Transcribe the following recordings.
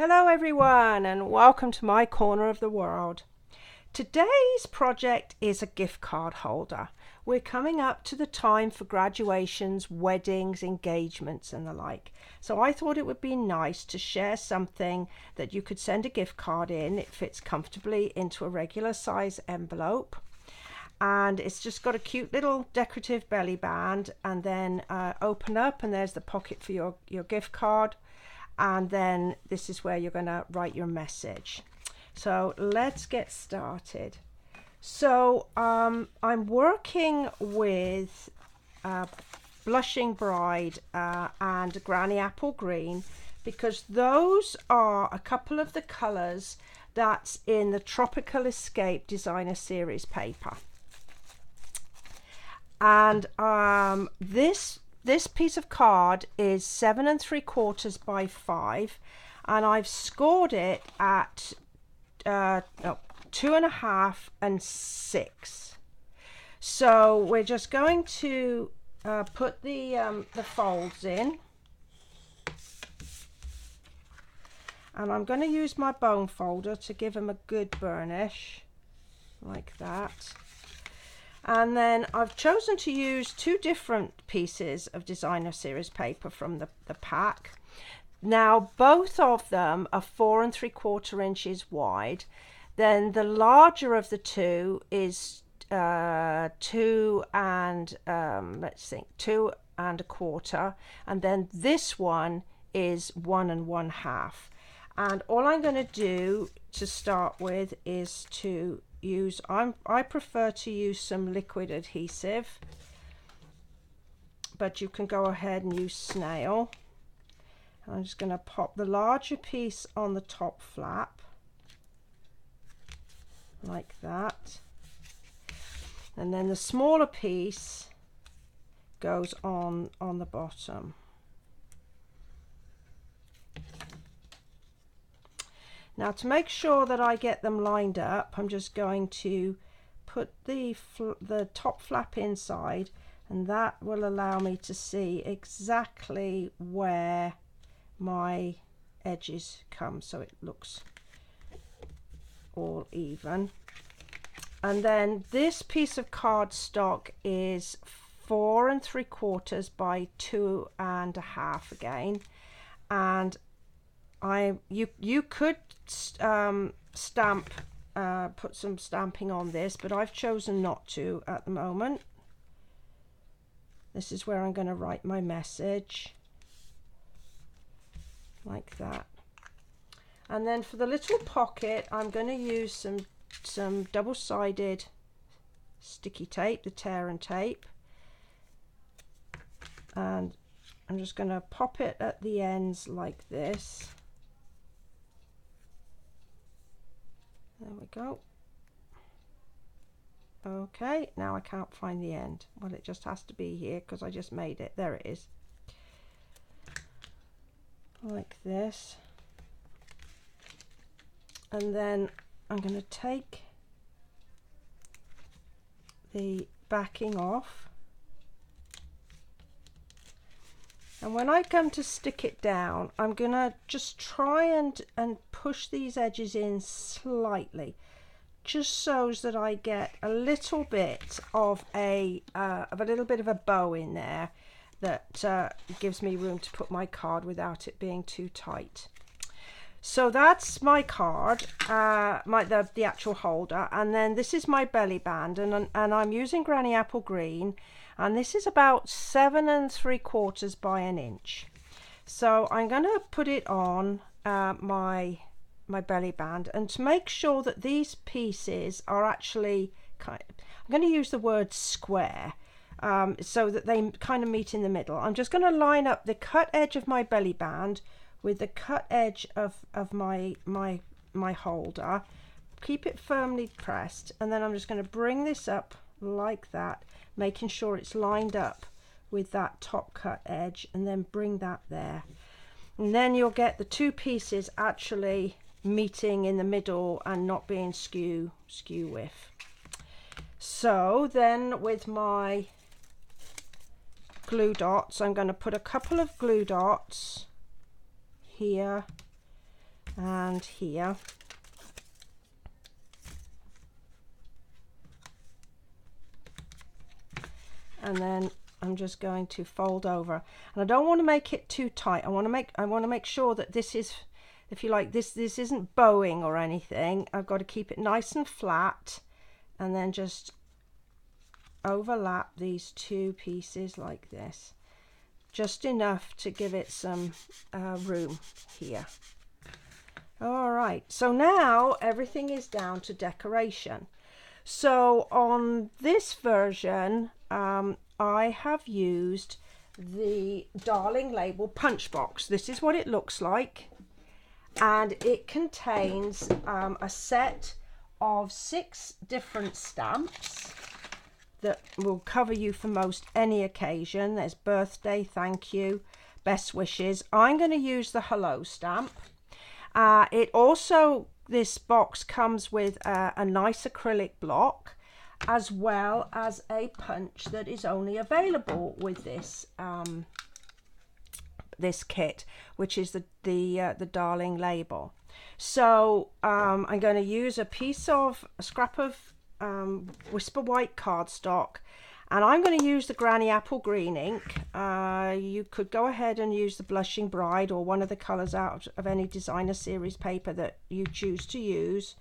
Hello everyone and welcome to my corner of the world. Today's project is a gift card holder. We're coming up to the time for graduations, weddings, engagements and the like. So I thought it would be nice to share something that you could send a gift card in. It fits comfortably into a regular size envelope. And it's just got a cute little decorative belly band, and then open up and there's the pocket for your gift card. And then this is where you're going to write your message. So let's get started. So I'm working with Blushing Bride and Granny Apple Green, because those are a couple of the colours that's in the Tropical Escape Designer Series paper. And this piece of card is 7 3/4 by 5, and I've scored it at 2.5 and 6. So we're just going to put the folds in, and I'm going to use my bone folder to give them a good burnish like that. And then I've chosen to use two different pieces of Designer Series paper from the pack. Now both of them are 4 3/4 inches wide. Then the larger of the two is 2 and 2.25, and then this one is 1 1/2. And all I'm going to do to start with is to use, I prefer to use some liquid adhesive, but you can go ahead and use snail. I'm just going to pop the larger piece on the top flap like that, and then the smaller piece goes on the bottom. Now, to make sure that I get them lined up, I'm just going to put the top flap inside, and that will allow me to see exactly where my edges come, so it looks all even. And then this piece of cardstock is 4 3/4 by 2.5 again, and you could stamp, put some stamping on this, but I've chosen not to at the moment. This is where I'm going to write my message like that. And then for the little pocket, I'm going to use some double-sided sticky tape, the tear and tape, and I'm just going to pop it at the ends like this. There we go. Okay, now I can't find the end. Well, it just has to be here because I just made it. There it is. Like this. And then I'm going to take the backing off. And when I come to stick it down, I'm going to just try and push these edges in slightly, just so that I get a little bit of a little bit of a bow in there that gives me room to put my card without it being too tight. So that's my card, the actual holder, and then this is my belly band, and I'm using Granny Apple Green, and this is about 7 3/4 by 1 inch. So I'm going to put it on my belly band, and to make sure that these pieces are actually I'm going to use the word square, so that they kind of meet in the middle. I'm just going to line up the cut edge of my belly band with the cut edge of my holder, keep it firmly pressed, and then I'm just going to bring this up like that, making sure it's lined up with that top cut edge, and then bring that there, and then you'll get the two pieces actually meeting in the middle and not being skew with. So then with my glue dots, I'm going to put a couple of glue dots here and here. And then I'm just going to fold over, and I don't want to make it too tight. I want to make sure that this is, if you like, this isn't bowing or anything. I've got to keep it nice and flat, and then just overlap these two pieces like this, just enough to give it some room here. All right, so now everything is down to decoration. So on this version, I have used the Darling Label punch box. This is what it looks like, and it contains a set of 6 different stamps that will cover you for most any occasion. There's birthday, thank you, best wishes. I'm going to use the hello stamp. It also, this box comes with a nice acrylic block, as well as a punch that is only available with this this kit, which is the Darling Label. So I'm going to use a scrap of Whisper White cardstock, and I'm going to use the Granny Apple Green ink. You could go ahead and use the Blushing Bride or one of the colours out of any designer series paper that you choose to use.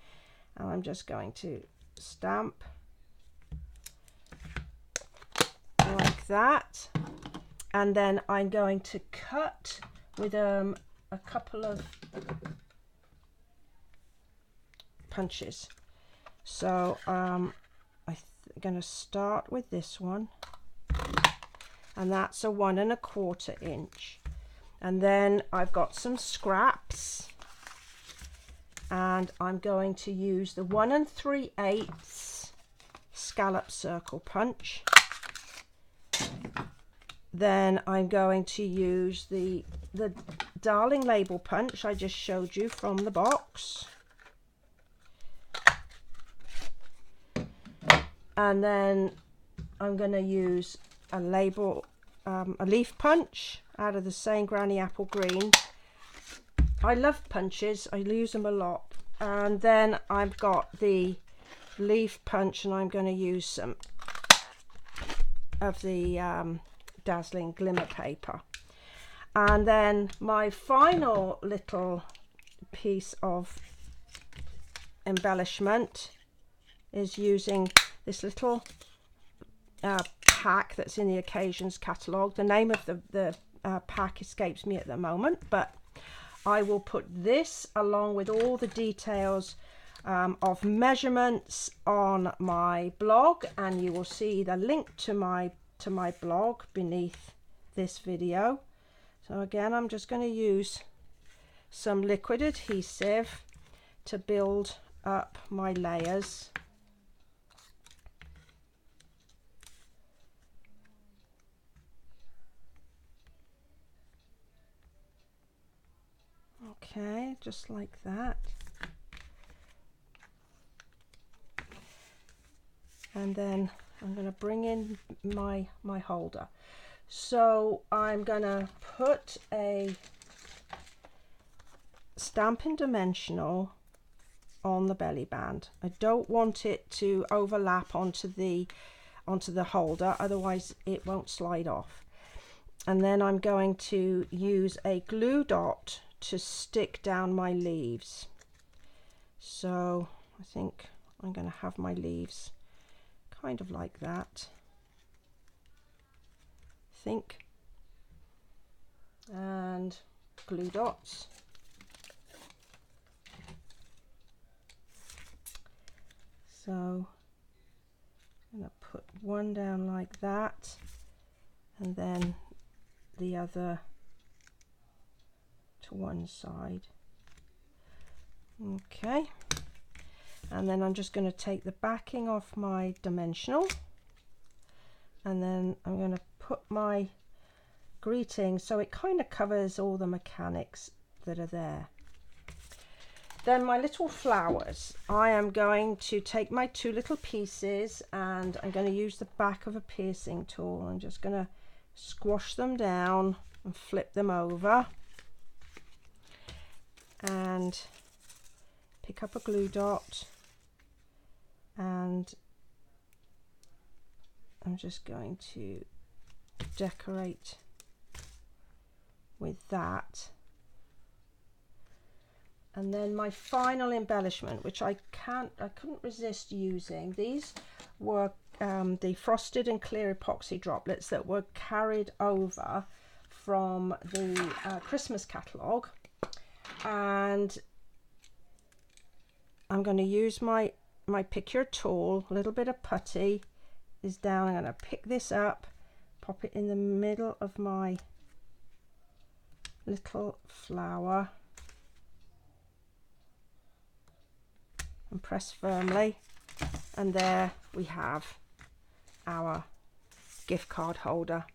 And I'm just going to stamp like that, and then I'm going to cut with a couple of punches. So I'm going to start with this one, and that's a 1 1/4 inch, and then I've got some scraps, and I'm going to use the 1 3/8 scallop circle punch. Then I'm going to use the Darling Label punch I just showed you from the box, and then I'm going to use a leaf punch out of the same Granny Apple Green. I love punches, I use them a lot. And then I've got the leaf punch, and I'm going to use some of the Dazzling Glimmer paper. And then my final little piece of embellishment is using this little pack that's in the Occasions catalogue. The name of the pack escapes me at the moment, but I will put this along with all the details of measurements on my blog, and you will see the link to my blog beneath this video. So again, I'm just going to use some liquid adhesive to build up my layers. Okay, just like that. And then I'm going to bring in my holder. So I'm going to put a Stampin' Dimensional on the belly band. I don't want it to overlap onto the holder, otherwise it won't slide off. And then I'm going to use a glue dot to stick down my leaves. So I think I'm going to have my leaves kind of like that, I think, and glue dots. So I'm going to put one down like that, and then the other to one side. Okay, and then I'm just going to take the backing off my dimensional, and then I'm going to put my greeting so it kind of covers all the mechanics that are there. Then my little flowers, I am going to take my 2 little pieces, and I'm going to use the back of a piercing tool. I'm just going to squash them down and flip them over. and pick up a glue dot, and I'm just going to decorate with that. And then my final embellishment, which I couldn't resist using. These were the frosted and clear epoxy droplets that were carried over from the Christmas catalogue, and I'm going to use my pick your tool. A little bit of putty is down. I'm going to pick this up, pop it in the middle of my little flower and press firmly, and there we have our gift card holder.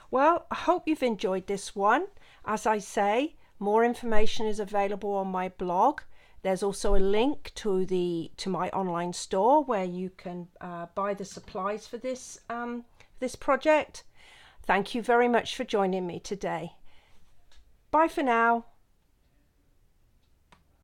Well, I hope you've enjoyed this one. As I say, more information is available on my blog. There's also a link to my online store where you can buy the supplies for this project. Thank you very much for joining me today. Bye for now.